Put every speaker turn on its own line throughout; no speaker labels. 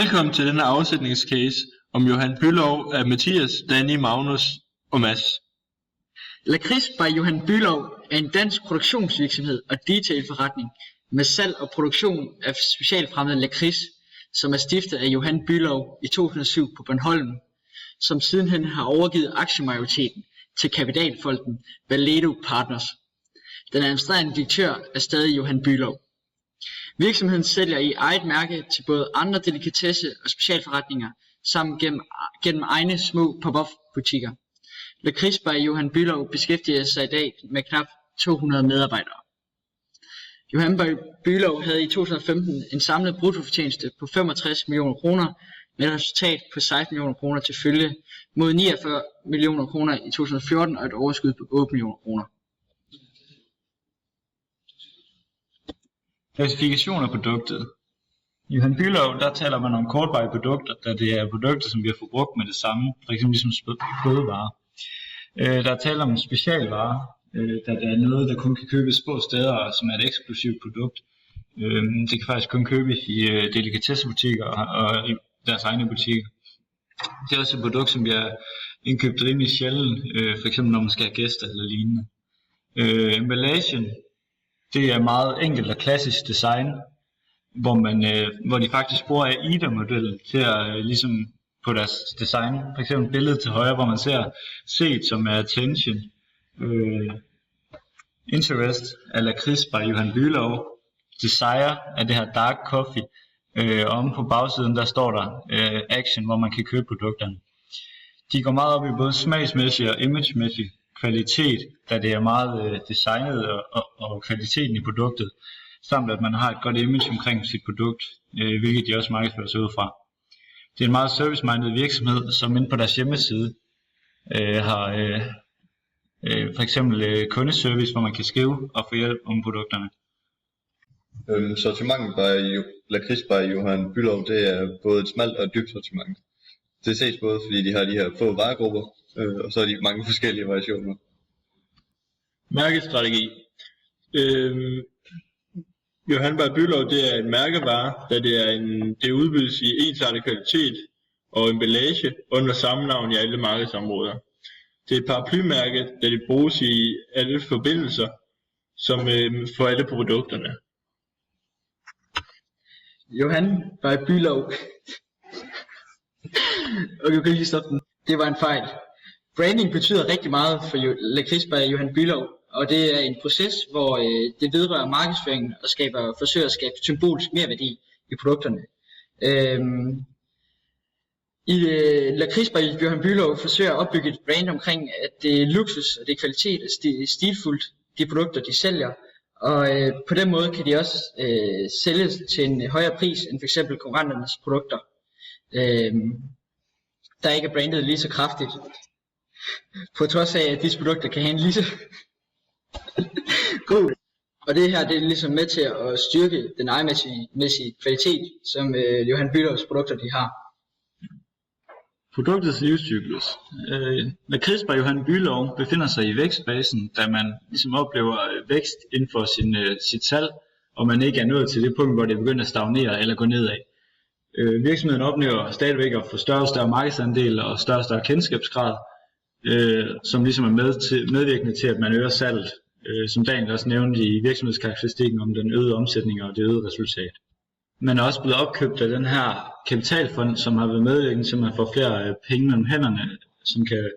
Velkommen til denne afsætningscase om Johan Bülow af Mathias, Danny, Magnus og Mads.
Lakrids by Johan Bülow er en dansk produktionsvirksomhed og detailforretning med salg og produktion af specialfremmed lakrids, som er stiftet af Johan Bülow i 2007 på Bornholm, som sidenhen har overgivet aktiemajoriteten til kapitalfonden Valedo Partners. Den administrerende direktør er stadig Johan Bülow. Virksomheden sælger i eget mærke til både andre delikatesse- og specialforretninger, samt gennem egne små pop-up butikker. Lakrids by Johan Bülow beskæftiger sig i dag med knap 200 medarbejdere. Johan Bülow havde i 2015 en samlet bruttofortjeneste på 65 millioner kroner med et resultat på 16 millioner kroner til følge mod 49 millioner kroner i 2014 og et overskud på 8 millioner kroner.
Klassifikation af produktet. I Johan Bülow, der taler man om kortvarige produkter, da det er produkter, som bliver forbrugt med det samme, f.eks. ligesom fødevarer. Der er tale om specialvarer, da det er noget, der kun kan købes på steder, som er et eksklusivt produkt. Det kan faktisk kun købes i delikatessebutikker og i deres egne butikker. Det er også et produkt, som bliver indkøbt rimelig sjældent, f.eks. når man skal have gæster eller lignende. Emballagen, det er meget enkelt og klassisk design, hvor de faktisk bruger AIDA-modellen til at ligesom på deres design. For eksempel billedet til højre, hvor man ser set, som er attention, interest af lakrids by Johan Bülow, desire af det her dark coffee, og om på bagsiden der står der action, hvor man kan købe produkterne. De går meget op i både smagsmæssig og imagemæssig kvalitet, da det er meget designet og kvaliteten i produktet, samt at man har et godt image omkring sit produkt, hvilket de også markedsfører sig ud fra. Det er en meget service-minded virksomhed, som inde på deres hjemmeside har for eksempel kundeservice, hvor man kan skrive og få hjælp om produkterne.
Sortimentet by Lakrids by Johan Bülow, det er både et smalt og et dybt sortiment. Det ses både fordi de har de her få varegrupper, og så er de mange forskellige variationer.
Mærkestrategi. Johan Bülow, det er en mærkevare, da det udbydes i ensartet kvalitet og emballage under samme navn i alle markedsområder. Det er et paraplymærke, da det bruges i alle forbindelser, som for alle produkterne.
Johan Bülow. Okay, du kan lige stoppe den. Det var en fejl. Branding betyder rigtig meget for Lakrids by Johan Bülow, og det er en proces, hvor det vedrører markedsføringen og forsøger at skabe symbolisk merværdi i produkterne. Lakrids by Johan Bülow forsøger at opbygge et brand omkring, at det er luksus og det er kvalitet og det er stilfuldt, de produkter de sælger, og på den måde kan de også sælges til en højere pris end f.eks. konkurrenternes produkter, der ikke er brandet lige så kraftigt, på trods af at disse produkter kan have en lige så god. Og det her, det er ligesom med til at styrke den ejermæssige kvalitet, som Johan Bülows produkter de har.
Produktets livscyklus. Lakrids by Johan Bülow befinder sig i vækstfasen, da man ligesom oplever vækst inden for sit salg, og man ikke er nået til det punkt, hvor det begynder at stagnere eller gå nedad. Virksomheden oplever stadigvæk at få større og større markedsandel og større og større kendskabsgrad, som ligesom er medvirkende til, at man øger salget, som Daniel også nævnte i virksomhedskarakteristikken om den øgede omsætning og det øgede resultat. Man er også blevet opkøbt af den her kapitalfond, som har været medvirkende til, at man får flere penge mellem hænderne, som kan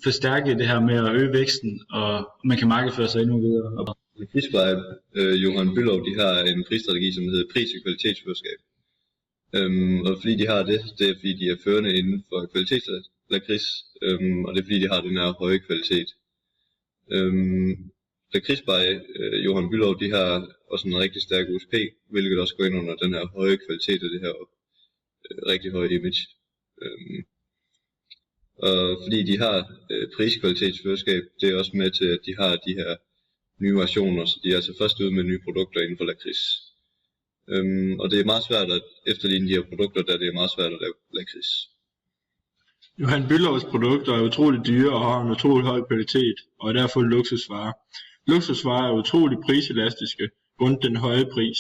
forstærke det her med at øge væksten, og man kan markedsføre sig endnu videre.
Lakrids by Johan Bülow, de har en prisstrategi, som hedder pris- og kvalitetsførskab. Og fordi de har det, det er fordi de er førende inden for kvalitetslakrids, og det er fordi de har den her høje kvalitet. Lakrids by Johan Bülow, de har også en rigtig stærk USP, hvilket også går ind under den her høje kvalitet og det her rigtig høje image. Og fordi de har priskvalitetsførskab, det er også med til, at de har de her nye versioner, så de er altså først ude med nye produkter inden for lakrids. Og det er meget svært at efterligne de her produkter, da det er meget svært at lave lakrids.
Johan Bülows produkter er utrolig dyre og har en utrolig høj kvalitet, og er derfor luksusvarer. Luksusvarer er utrolig priselastiske, grundet den høje pris.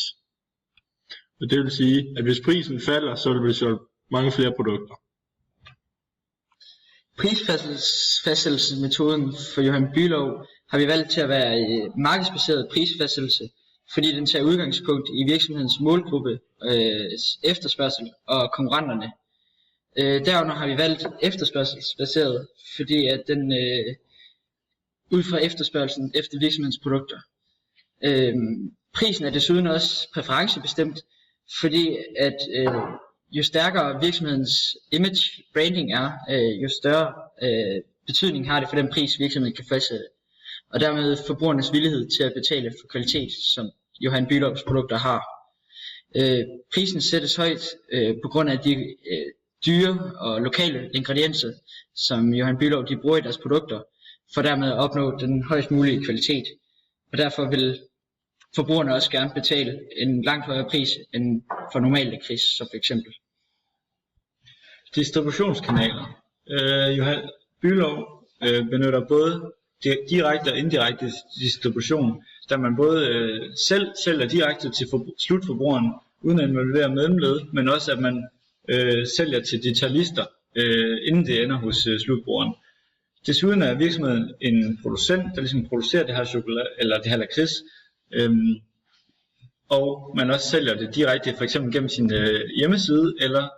Og det vil sige, at hvis prisen falder, så vil der blive solgt mange flere produkter.
Prisfastsættelsesmetoden for Johan Bülow har vi valgt til at være markedsbaseret prisfastsættelse, fordi den tager udgangspunkt i virksomhedens målgruppe, efterspørgsel og konkurrenterne. Derunder har vi valgt efterspørgselsbaseret, fordi at den ud fra efterspørgselen efter virksomhedens produkter. Prisen er desuden også præferencebestemt, fordi at jo stærkere virksomhedens image branding er, jo større betydning har det for den pris virksomheden kan fastsætte, og dermed forbrugernes villighed til at betale for kvalitet, som Johan Bülows produkter har. Prisen sættes højt på grund af de dyre og lokale ingredienser, som Johan Bülow de bruger i deres produkter, for dermed at opnå den højst mulige kvalitet. Og derfor vil forbrugerne også gerne betale en langt højere pris end for normal lakrids, som for eksempel.
Distributionskanaler. Johan Bülow benytter både direkte og indirekte distribution, da man både selv sælger direkte til slutforbrugeren, uden at involvere mellemled, men også at man sælger til detaljister, inden det ender hos slutbrugeren. Desuden er virksomheden en producent, der ligesom producerer det her chokolade, eller det her lakrids, og man også sælger det direkte, for eksempel gennem sin hjemmeside, eller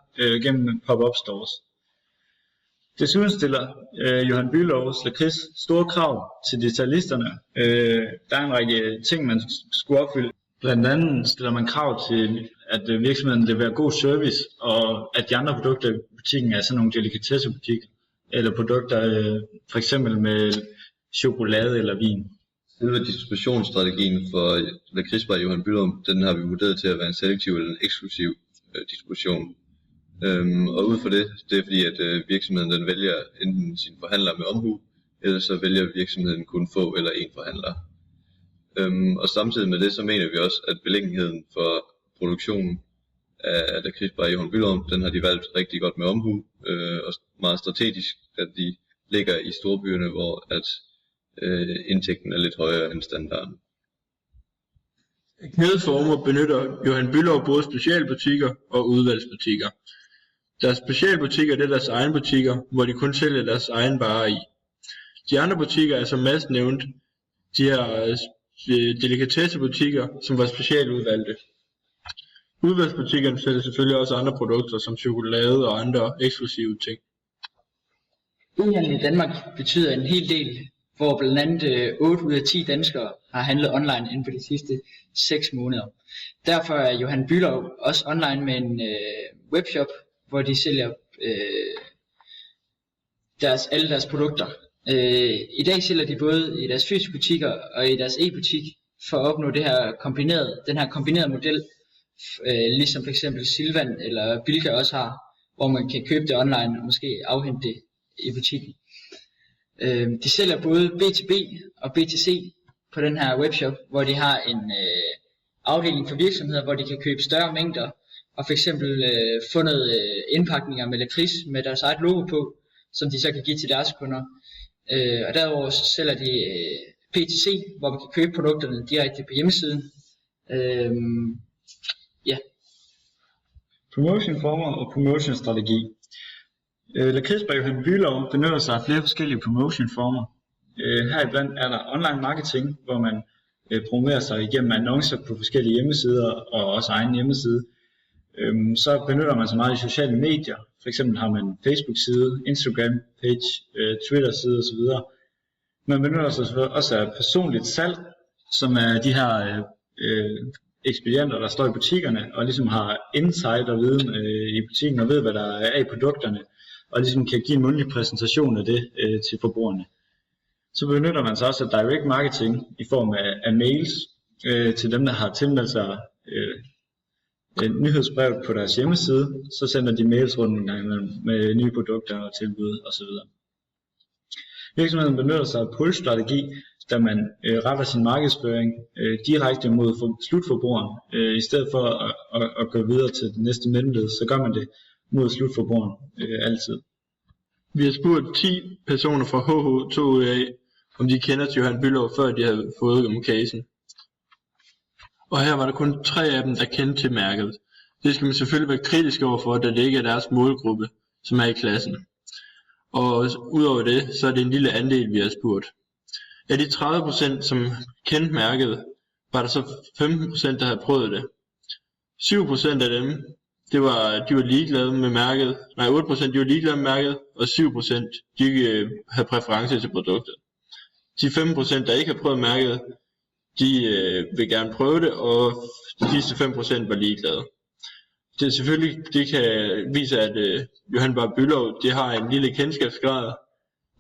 gennem pop-up stores. Desuden stiller Johan Bülows lakrids store krav til detaljisterne. Der er en række ting, man skulle opfylde. Blandt andet stiller man krav til, at virksomheden leverer god service, og at de andre produkter i butikken er sådan nogle delikatessebutikker, eller produkter for eksempel med chokolade eller vin.
Selve distributionsstrategien for lakrids by Johan Bülow, den har vi vurderet til at være en selektiv eller en eksklusiv distribution. Og ud fra det er fordi, at virksomheden den vælger enten sine forhandlere med omhu, eller så vælger virksomheden kun få eller en forhandler. Og samtidig med det, så mener vi også, at beliggenheden for produktionen af lakrids by Johan Bülow, den har de valgt rigtig godt med omhu, og meget strategisk, at de ligger i storbyerne, hvor at indtægten er lidt højere end standarden.
Kædeformer benytter Johan Bülow både specialbutikker og udvalgsbutikker. Deres specialbutikker er deres egne butikker, hvor de kun sælger deres egen varer i. De andre butikker er som Mads nævnt, de her delikatessebutikker, som var specialudvalgte. Udvalgsbutikkerne sælger selvfølgelig også andre produkter som chokolade og andre eksklusive ting.
E-handel i Danmark betyder en hel del, hvor blandt andet 8 ud af 10 danskere har handlet online inden for de sidste 6 måneder. Derfor er Johan Bülow også online med en webshop, hvor de sælger alle deres produkter. I dag sælger de både i deres fysiske butikker og i deres e-butik for at opnå den her kombinerede model, ligesom for eksempel Silvan eller Bilka også har, hvor man kan købe det online og måske afhente det i butikken. De sælger både B2B og B2C på den her webshop, hvor de har en afdeling for virksomheder, hvor de kan købe større mængder og for eksempel få noget indpakninger med lakrids med deres eget logo på, som de så kan give til deres kunder. Og derudover så sælger de PTC, hvor man kan købe produkterne direkte på hjemmesiden.
Promotionformer og promotionstrategi. Lakrids by Johan Bülow benytter sig af flere forskellige promotionformer. Heriblandt er der online marketing, hvor man promoverer sig igennem annoncer på forskellige hjemmesider og også egen hjemmeside. Så benytter man sig meget i sociale medier. For eksempel har man Facebook-side, Instagram-page, Twitter-side osv. Man benytter sig også af personligt salg, som er de her ekspedienter, der står i butikkerne og ligesom har insight og viden i butikken og ved, hvad der er i produkterne, og ligesom kan give en mundtlig præsentation af det til forbrugerne. Så benytter man sig også af direct marketing i form af mails til dem, der har tilmeldt sig nyhedsbrev på deres hjemmeside. Så sender de mails rundt en gang med nye produkter og tilbud osv. Virksomheden benytter sig af pull-strategi, da man retter sin markedsføring direkte mod slutforbrugeren. I stedet for at gå videre til det næste mellemled, så gør man det mod slutforbrugeren altid.
Vi har spurgt 10 personer fra HH2A, om de kender til Johan Bülow, før de havde fået om casen. Og her var der kun 3 af dem, der kendte til mærket. Det skal man selvfølgelig være kritisk overfor, da det ikke er deres målgruppe, som er i klassen. Og udover det, så er det en lille andel, vi har spurgt. Af de 30%, som kendte mærket, var der så 15%, der havde prøvet det. 7% af dem, de var ligeglade med mærket. 8% de var ligeglade med mærket, og 7% de havde præference til produktet. De 5%, der ikke har prøvet mærket, de vil gerne prøve det, og de sidste 5% var ligeglade. Det selvfølgelig, det kan vise, at Johan Bang Bülow, det har en lille kendskabsgrad,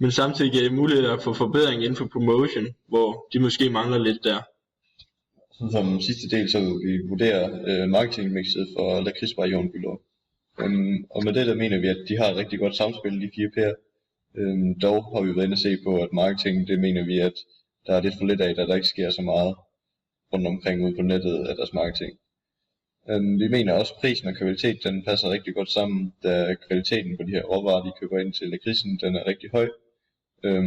men samtidig giver det muligheder for forbedring inden for promotion, hvor de måske mangler lidt der.
Som sidste del, så vil vi vurdere marketingmixet for lakrids by Johan Bülow. Og med det der mener vi, at de har et rigtig godt samspil, de 4 pærer. Dog har vi været inde at se på, at marketing, det mener vi, at der er lidt for lidt af, da der ikke sker så meget rundt omkring ude på nettet af deres marketing. Vi mener også, at prisen og kvalitet, den passer rigtig godt sammen, da kvaliteten på de her råvarer, de køber ind til lakridsen, den er rigtig høj.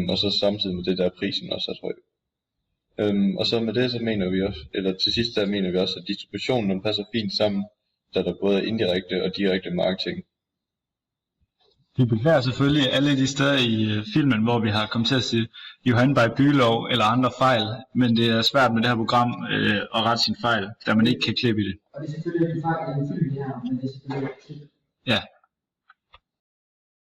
Og så samtidig med det, der er prisen også er høj. Og så med det, så mener vi også, eller til sidst der mener vi også, at distributionen, den passer fint sammen, da der både er indirekte og direkte marketing.
Vi beklager selvfølgelig alle de steder i filmen, hvor vi har kommet til at se Johan Bang Bülow eller andre fejl, men det er svært med det her program at rette sine fejl, da man ikke kan klippe i det.
Og det er selvfølgelig en fejl i den film her, men det er selvfølgelig ikke.
Ja.